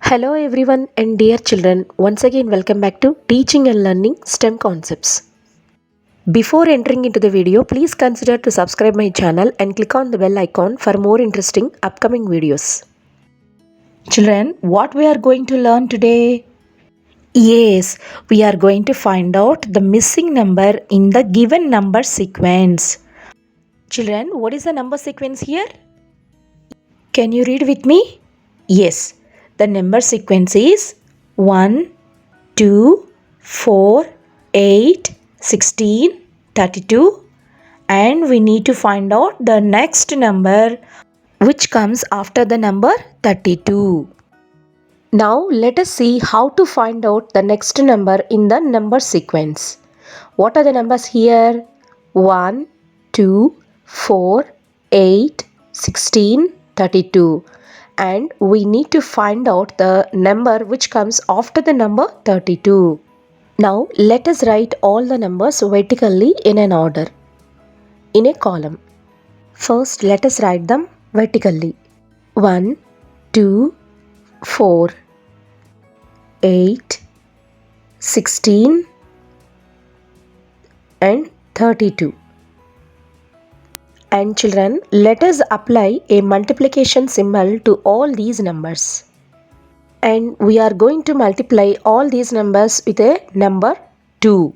Hello everyone and dear children, once again welcome back to Teaching and Learning STEM Concepts. Before entering into the video, please consider to subscribe my channel and click on the bell icon for more interesting upcoming videos. Children, what we are going to learn today? Yes, we are going to find out the missing number in the given number sequence. Children, what is the number sequence here? Can you read with me? Yes, the number sequence is 1, 2, 4, 8, 16, 32, and we need to find out the next number which comes after the number 32. Now let us see how to find out the next number in the number sequence. What are the numbers here? 1, 2, 4, 8, 16, 32. And we need to find out the number which comes after the number 32. Now let us write all the numbers vertically in an order, in a column. First let us write them vertically. 1, 2, 4, 8, 16 and 32. And children, let us apply a multiplication symbol to all these numbers. And we are going to multiply all these numbers with a number 2.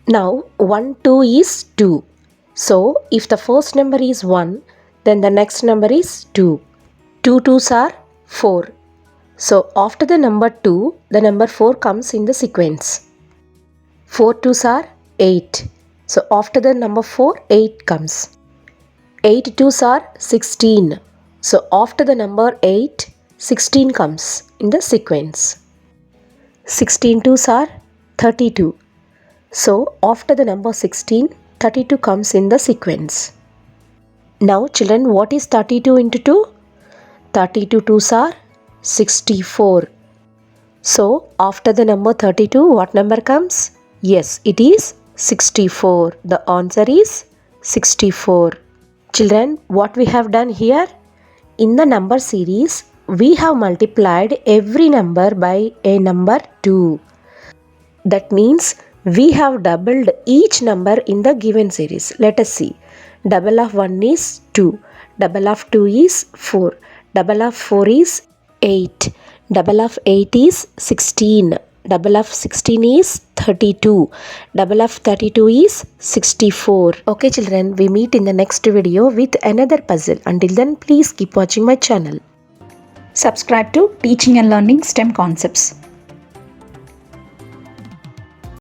Now 1, 2 is 2. So if the first number is 1, then the next number is 2. 2 2s are 4. So after the number 2, the number 4 comes in the sequence. 4 2s are 8. So after the number 4, 8 comes. 8 2s are 16. So after the number 8, 16 comes in the sequence. 16 2s are 32. So after the number 16, 32 comes in the sequence. Now children, what is 32 into 2? 32 2s are 64. So after the number 32, what number comes? Yes, it is 64. The answer is 64. Children, what we have done here? In the number series, we have multiplied every number by a number 2. That means we have doubled each number in the given series. Let us see. Double of 1 is 2. Double of 2 is 4. Double of 4 is 8. Double of 8 is 16. Double of 16 is 32. Double of 32 is 64. Okay children, we meet in the next video with another puzzle. Until then, please keep watching my channel. Subscribe to Teaching and Learning STEM Concepts.